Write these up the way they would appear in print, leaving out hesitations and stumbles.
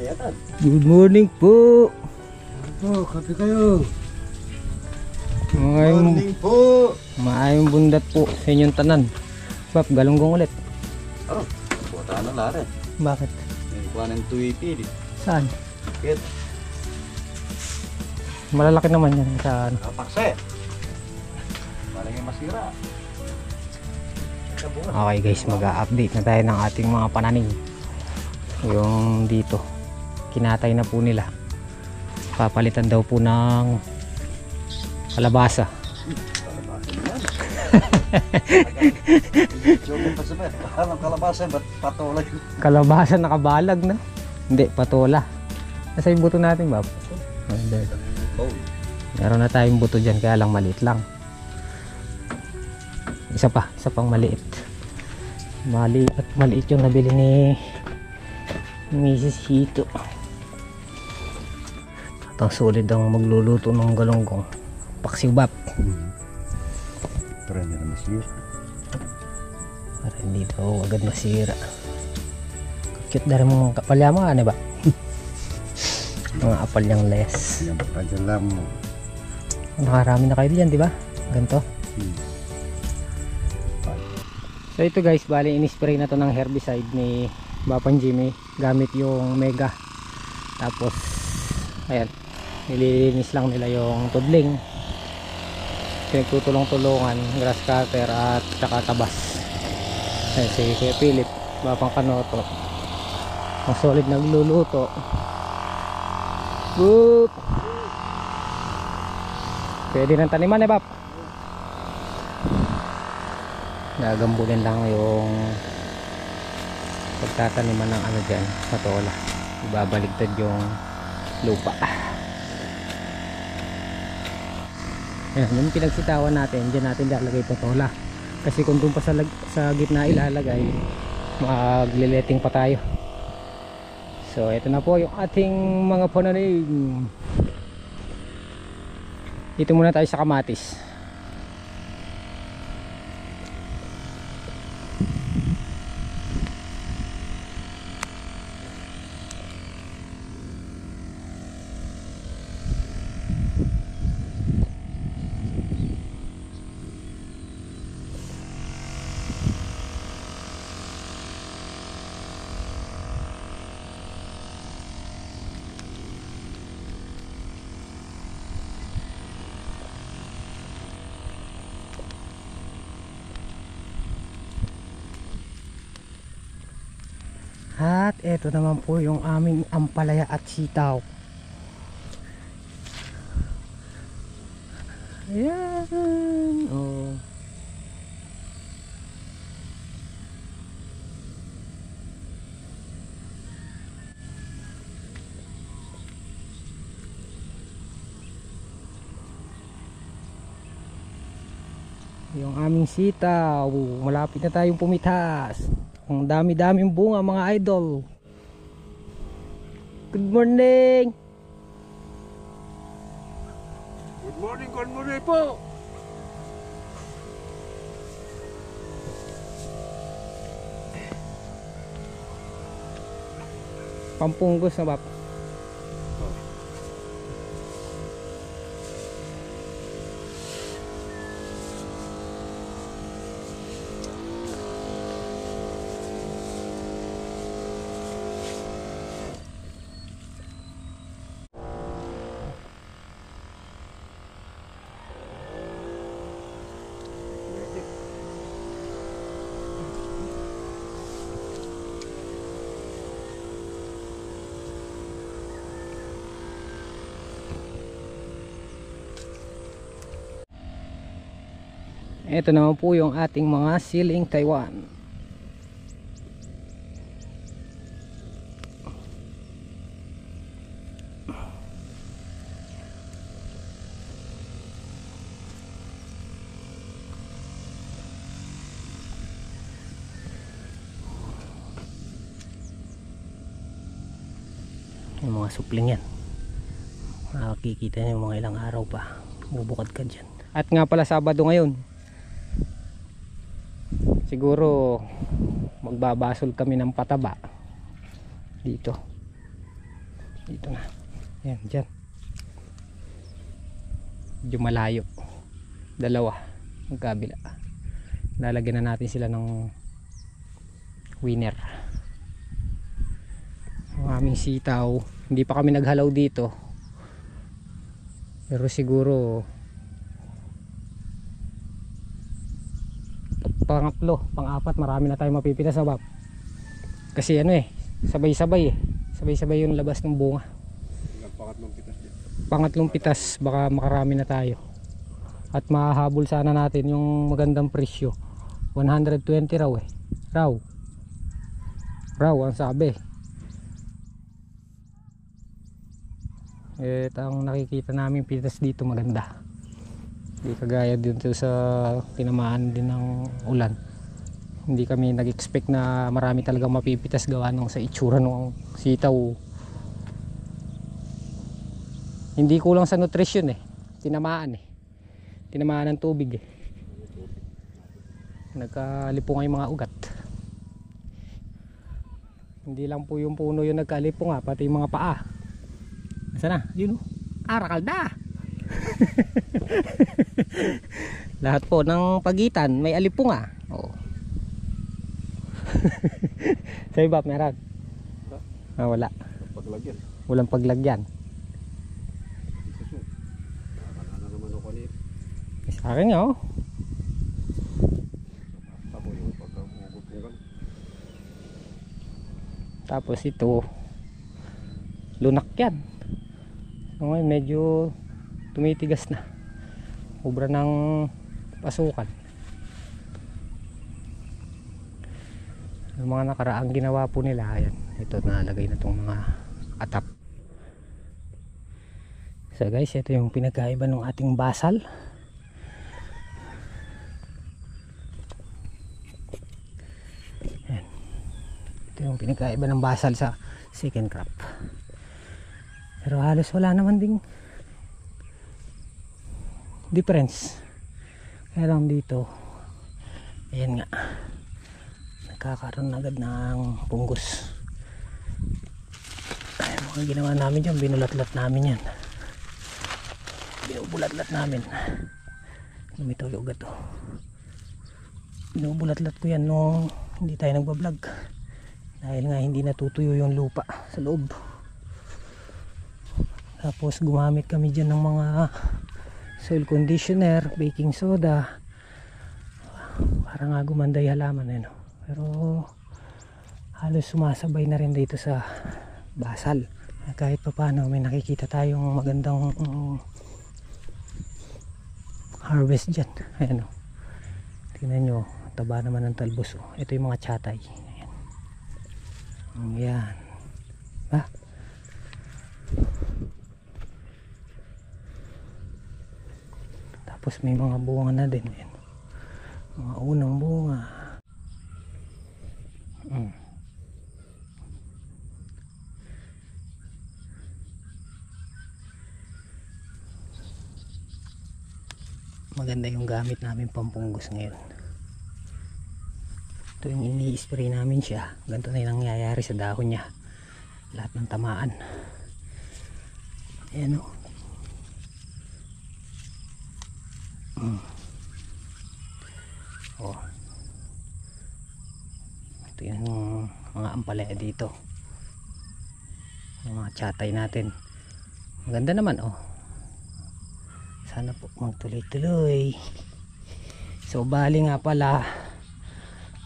Good morning po. Po, kape kayo. Morning po. Maayong bundat po sa inyong tanan. Bap, galunggong ulit. Oh, buta na lari. Bakit? May kuha ng 280. Saan? Kit. Malalaki naman yan sa ano. Kapakse. Parang yung masira. Okay guys, mag-update na tayo ng ating mga pananim. Yung dito, kinatay na po nila. Papalitan daw po ng kalabasa. Kalabasa, ba't patola yun? Kalabasa nakabalag na. Hindi, patola. Nasa yung buto natin, Bob? Meron na tayong buto dyan, kaya lang maliit lang. Isa pang maliit. Maliit yung nabili ni Mrs. Hito. At ang solid ang magluluto ng galunggong. Paksiw, Bap. Para hindi na masira. Para hindi daw agad masira. Cute na rin mong kapalya mo, ano ba? Mga apalyang less. Yan pa dyan lang mo. Nakarami na kayo diyan, di ba? Ganito. So ito guys, bali in-spray na to ng herbicide ni Bapan Jimmy gamit yung Mega. Tapos ayan, nililinis lang nila yung tudling. Pinagtutulong-tulungan, grass cutter at saka tabas. Ayan, si Kuya Philip, Bapang Kanoto. Ang solid nagluluto. Whoop! Pwede ng taniman eh, Bap. Gagambulin lang yung pagtataniman ng ano dyan, patola. Ibabaligtad yung lupa. Ayan, yung pinagsitawan natin, dyan natin lalagay patola. Kasi kung doon pa sa gitna ilalagay, maglileting pa tayo. So ito na po yung ating mga pananim. Dito muna tayo sa kamatis. At eto naman po yung aming ampalaya at sitaw. Ayan. Oh. Yung aming sitaw. Malapit na tayong pumitas. Ang dami-daming bunga mga idol. Good morning. Good morning po. Pampunggos na, Bap. Ito naman po yung ating mga siling Taiwan. Yung mga supling yan. Makikita nyo yung mga ilang araw pa. Bubukad ka dyan. At nga pala Sabado ngayon. Siguro magbabasol kami ng pataba dito. Dito na. Ayan, dyan. Medyo malayo. Dalawa. Magkabila. Lalagyan na natin sila ng winner. Ang aming sitaw. Hindi pa kami naghalaw dito. Pero siguro pangatlo, pang-apat marami na tayong mapipitas sa bab. Kasi ano eh, sabay-sabay eh. Sabay-sabay yung labas ng bunga. Pangatlong pitas baka makarami na tayo. At mahahabol sana natin yung magandang presyo. 120 raw eh. Raw ang sabi. Ang nakikita namin pitas dito maganda. Hindi kagaya dito sa tinamaan din ng ulan. Hindi kami nag-expect na marami talagang mapipitas gawa nung sa itsura ng sitaw. Hindi kulang sa nutrition eh. Tinamaan ng tubig eh. Nagkalipong yung mga ugat. Hindi lang po yung puno yung nagkalipong ha, pati yung mga paa. Nasaan na? Yun o. Arakal na! Lahat po ng pagitan may alipong ah. Oo. Sa iba meron? Wala. Walang paglagyan. Sa akin nga oh. Tapos ito lunak yan. Ngayon medyo tumitigas na. Ubra ng pasukan. Yung mga nakaraang ginawa po nila, ayan, ito nalagay na itong mga atap. So guys, ito yung pinagkaiba ng ating basal. Ayan. Ito yung pinagkaiba ng basal sa second crop. Pero halos wala naman ding difference. Kaya lang dito, ayan nga, nagkakaroon agad ng punggos. Ay, mga ginawa namin dyan, binulatlat namin yan. Binubulatlat namin. Lumito yung ugat to. Binubulatlat ko yan nung hindi tayo nagbablog. Dahil nga hindi natutuyo yung lupa sa loob. Tapos gumamit kami dyan ng mga soil conditioner, baking soda para nga gumanda yung halaman eh, no? Pero halos sumasabay na rin dito sa basal. Kahit pa paano may nakikita tayong magandang harvest dyan. Ayan o, tingnan nyo, taba naman ng talbos o. Ito yung mga chatay. Ayan, ayan. Tapos may mga bunga na din. Ayan. Mga unang bunga. Maganda yung gamit namin pampunggos ngayon. Ito yung ini-spray namin siya. Ganito na yung nangyayari sa dahon niya. Lahat ng tamaan. Ayan o. Oh. Ito yung mga ampalaya dito. Yung mga chatay natin. Maganda naman oh. Sana po magtuloy-tuloy. So bali nga pala,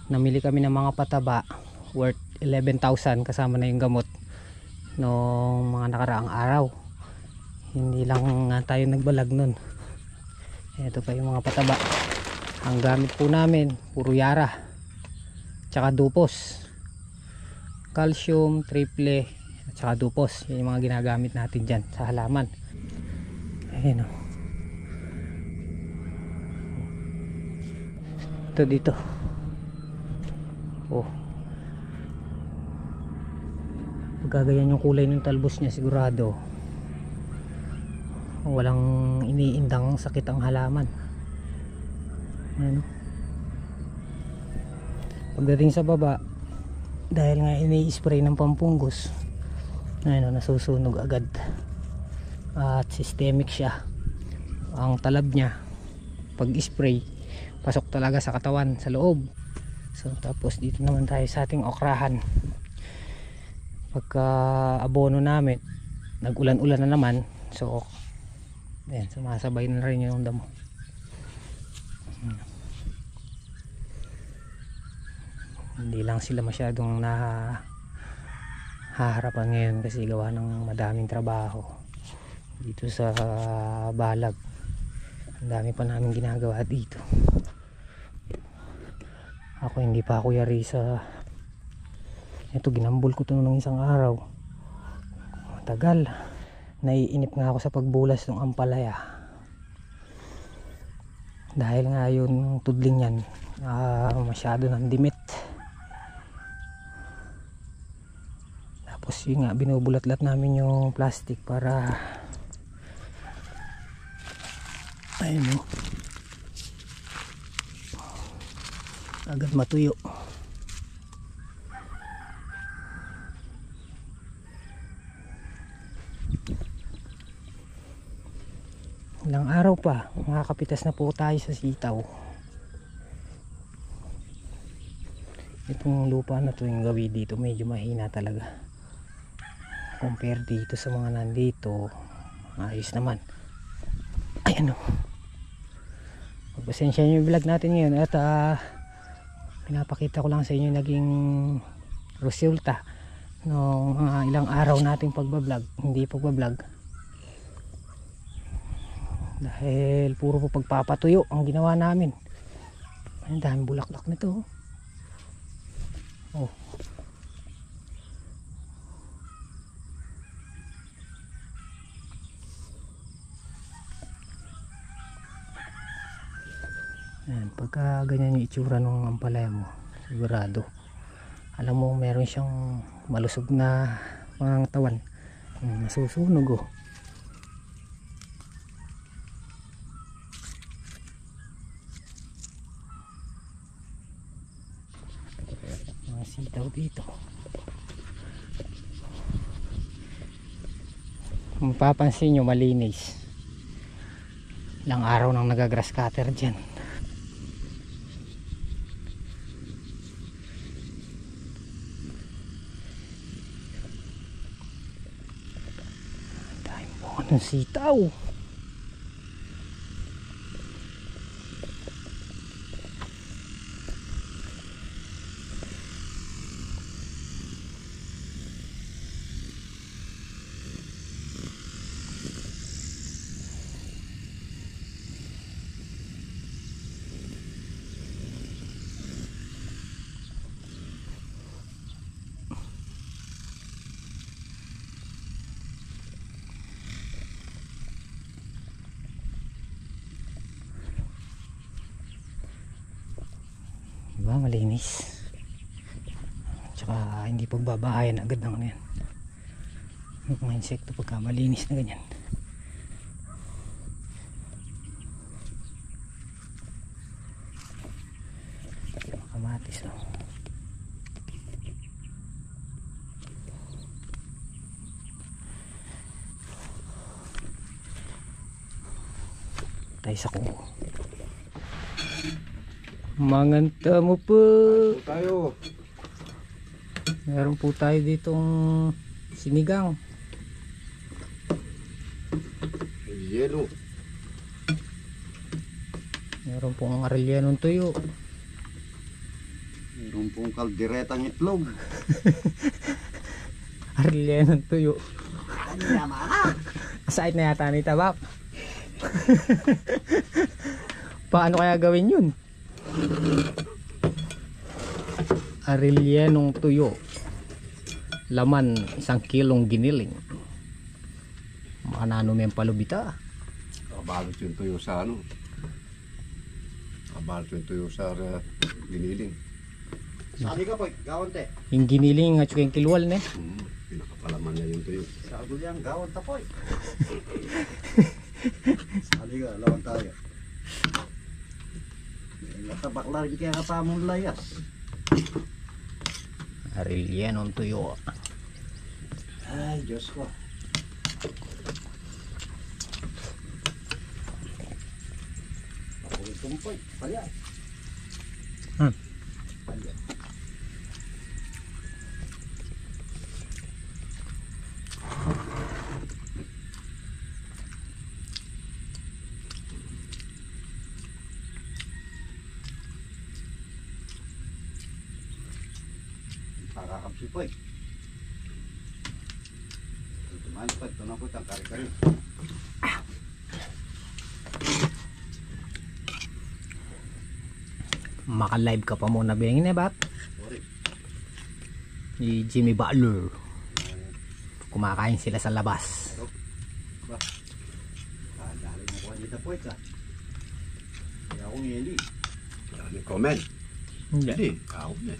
namili kami ng mga pataba worth 11,000 kasama na yung gamot nung mga nakaraang araw. Hindi lang nga tayo nagbalag nun. Ito pa yung mga pataba. Ang gamit po namin puro Yara tsaka Dupos, calcium, triple at saka Dupos. Yan yung mga ginagamit natin dyan sa halaman. Ayan o. Ito dito oh, pagkagayan yung kulay ng talbos niya, sigurado walang iniindang sakit ang halaman. Ayan. Pagdating sa baba, dahil nga ini-spray ng pampunggos, Ayun, nasusunog agad. At systemic siya. Ang talab niya pag spray pasok talaga sa katawan, sa loob. So tapos dito naman tayo sa ating okrahan. Pagka abono namin, nag-ulan-ulan na naman, so ayan, sumasabay na rin yung damo. Hindi lang sila masyadong haharapan ngayon kasi gawa ng madaming trabaho dito sa Balag. Ang dami pa namin ginagawa dito. Ako hindi pa ako yari sa ito, ginambol ko ito nung isang araw. Matagal. Naiinip nga ako sa pagbulas ng ampalaya dahil nga yung tudling yan masyado ng dimit. Tapos yun nga, binubulat-lat namin yung plastic para ayun o, agad matuyo. Ilang araw pa makakapitas na po tayo sa sitaw. Itong lupa na to, yung gawi dito medyo mahina talaga compare dito sa mga nandito. Ayos naman. Ayan o, pagpasensya nyo yung vlog natin ngayon at pinapakita ko lang sa inyo naging resulta ng mga ilang araw nating pagbablog, hindi pagbablog, dahil puro po pagpapatuyo ang ginawa namin. Ang daming bulaklak nito. Oh, ayan, pagka ganyan yung itsura ng ampalaya mo, sigurado alam mo meron siyang malusog na mga tawan. Nasusunog oh. Mga sitaw dito. Kung mapapansin nyo, malinis. Ilang araw nang nagagrass cutter dyan. Dahil po ng sitaw. Diba, malinis. Tsaka hindi pagbabahayan agad ng ano yan, mga insekto pagka malinis na ganyan. Kamatis oh. Tayo sa kuko. Manganta mo po. Tayo. Meron po tayo ditong sinigang. Yelo. Meron pong arelyanong tuyo. Meron pong kalderetang itlog. Arelyanong tuyo. Aside na yata ni Tabak. Paano kaya gawin yun? Arelyanong tuyo. Laman 1 kilong giniling. Manano may palubita. Kabalot yung tuyo sa ano. Kabalot yung tuyo sa giniling. Sabi ka po, gawante. Yung giniling at yung kilwal ne. Pinakapalaman niya yung tuyo. Sabi niya, gawanta po. Sabi ka, lawan tayo. Natabak na rin kaya kapamong layas. Arelyanong tuyo. Ay, Diyos ko. Pakulit kumpoy. Palya. Hmm. Palya. Pakakapsipoy. Tumanpad, tunapot ang kari-kari. Maka-live ka pa muna bingin eh bat? Sorry. Ni Jimmy Butler. Kumakain sila sa labas. Ba? Dali mo ko dito po ito. Kaya akong hindi. Dali comment. Hindi. Ako na.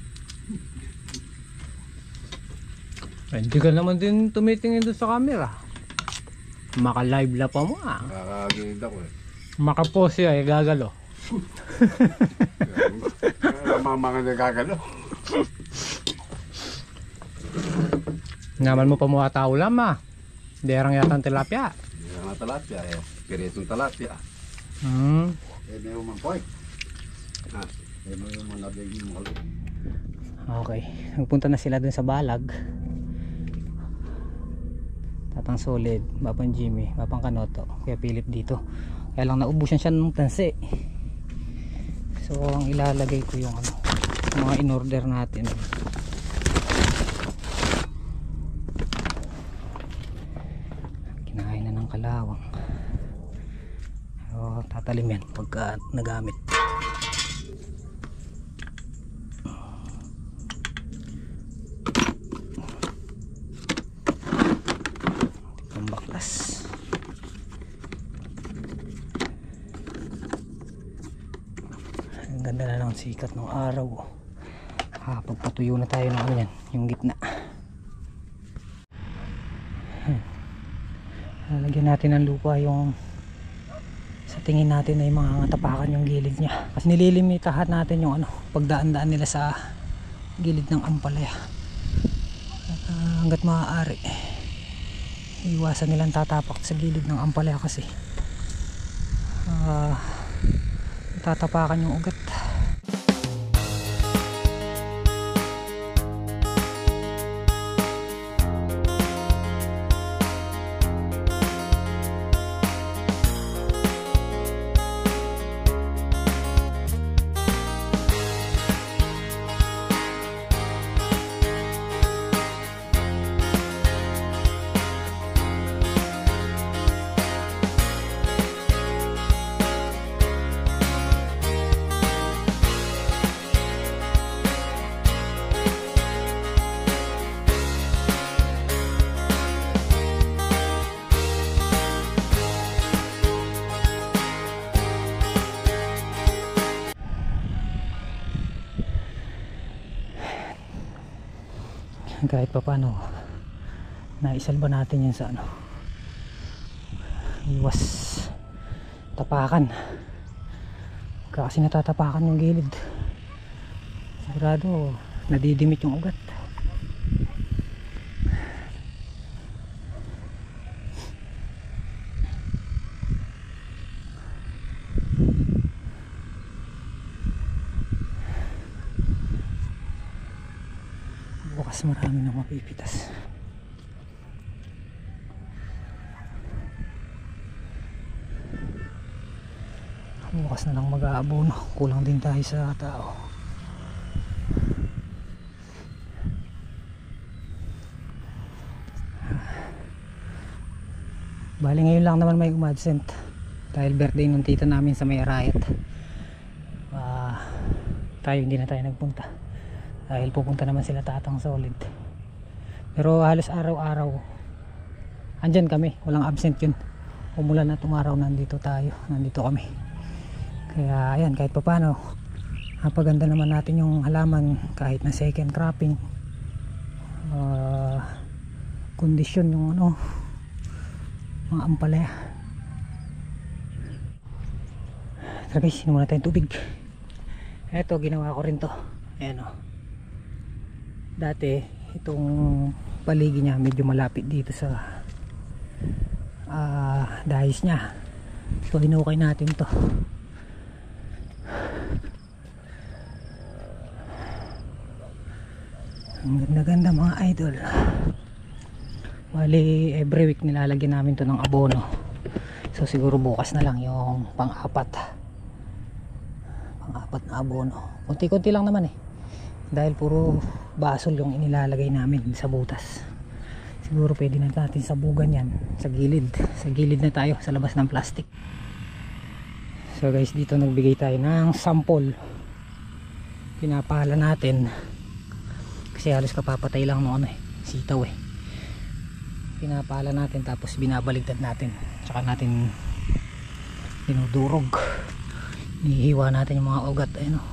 Hindi ka naman din tumitingin doon sa camera. Maka-live la pa mo ah. Nakakagilid ako eh. Maka-pause siya eh, gagalo. Mga nagkagalo. Naman mo pa mga tao lang ah. Derang yata ang tilapia. Hindi nga talapia eh. Piritong talapia. Eh, may umang po eh. Eh, may umang nabig yung mga loob. Okay, nagpunta na sila dun sa balag. Tatang Solid, Babang Jimmy, Babang Kanoto, Kuya Philip dito. Kaya lang naubusan siya ng tansi. So ang ilalagay ko yung ano, mga in-order natin. Kinain na ng kalawang. So tatalim yan pagka nagamit. Baklas. Ang ganda na ng sikat ng araw. Pagpatuyo na tayo ng ano yan, yung gitna. Lalagyan natin ng lupa yung sa tingin natin ay mga tapakan yung gilid niya. Kasi nililimitahan natin yung ano, pagdaan-daan nila sa gilid ng ampalaya. Hanggat maaari. Iwasan nilang tatapak sa gilid ng ampalaya kasi tatapakan yung ugat. Kahit pa paano naisalba natin yan sa ano, iwas tapakan kasi natatapakan yung gilid, sigurado nadidimit yung ugat. Bukas marami nang mapipitas. Bukas na lang mag-aabono. Kulang din tayo sa tao. Bali ngayon lang naman may umadsent dahil birthday ng tita namin sa may Arayat. Tayo hindi na tayo nagpunta dahil pupunta naman sila Tatang Solid. Pero halos araw-araw andyan kami, walang absent yun. Umulan at umaraw, nandito kami. Kaya ayan, kahit pa paano napaganda naman natin yung halaman kahit na second cropping. Kondisyon yung ano, mga ampalaya. Tara guys, inom muna tayong tubig. Eto, ginawa ko rin to. Ayan o. Dati itong paligid niya medyo malapit dito sa dahis niya. So hinukay natin to. Ang ganda-ganda mga idol. Bali every week nilalagyan namin to ng abono. So siguro bukas na lang yung pang-apat na abono. Kunti-kunti lang naman eh, dahil puro basol yung inilalagay namin sa butas. Siguro pwede na natin sabugan yan sa gilid na tayo sa labas ng plastic. So guys, dito nagbigay tayo ng sample. Pinapala natin kasi halos kapapatay lang no sitaw eh. Pinapala natin tapos binabaligtad natin, tsaka natin dinudurog. Nihiwa natin yung mga ugat, ayun o,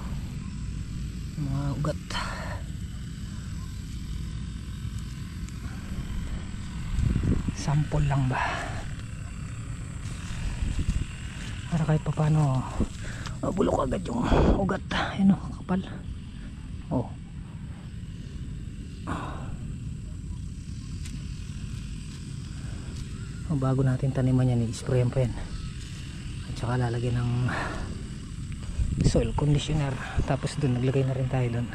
mga ugat. Sample lang ba para kahit pa paano bulok agad yung ugat. Ayun o, kapal. Oh, bago natin taniman yan, i-sprayan pa yan at saka lalagyan ng soil conditioner, tapos dun naglagay na rin tayo dun.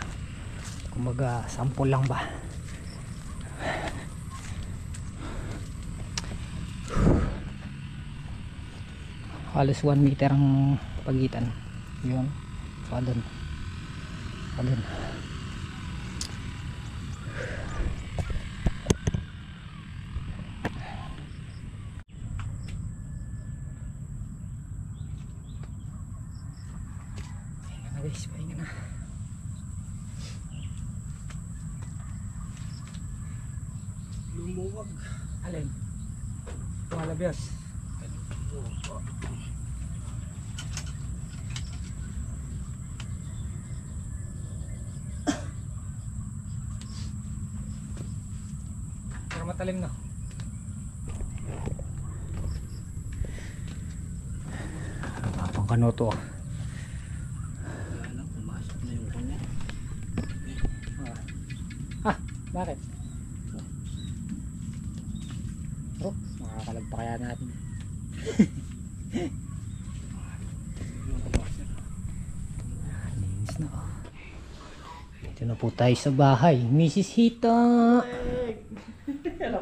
Kumbaga sample lang ba. Halos 1 meter ang pagitan yun, pa dun. Guys, pahinga na. Lumuwag. Alin? Malabias. Pero matalim na. Pang kanoto. Bakit? Oh, makakalag pa kaya natin. Linis na oh. Dito na po tayo sa bahay. Mrs. Hita!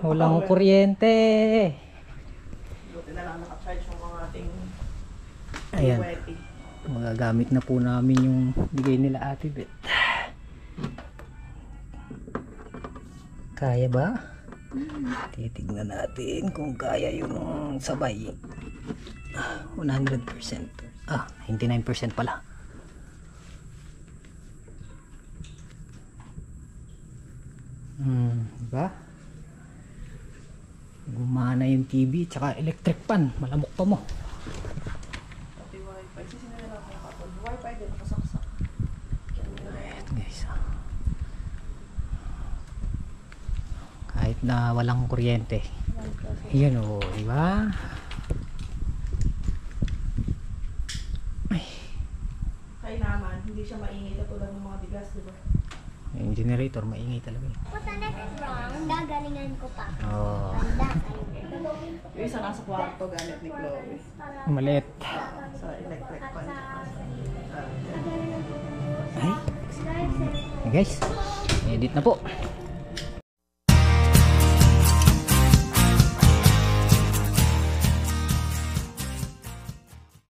Walang kuryente. Buti na lang nakacharge yung mga ating ayan. Magagamit na po namin yung bigay nila Ate Bet. Kaya ba? Titignan natin kung kaya yung sabay. 100%. 99% pala. Diba? Gumana yung TV tsaka electric pan. Malamok pa mo. pati wifi. Sisinila lang yung kapal. Wifi din nakasaksak. Ito guys. Kahit na walang kuryente. Ayan o, diba? Kaya naman, hindi siya maingay katulad ng mga bigas, diba? Yung generator, maingay talaga. What the next is wrong? Gagalingan ko pa. Oh, Yung isa nasa kwarto gamit ni Chloe. maliit. Sa electric pan. Ay, guys, edit na po.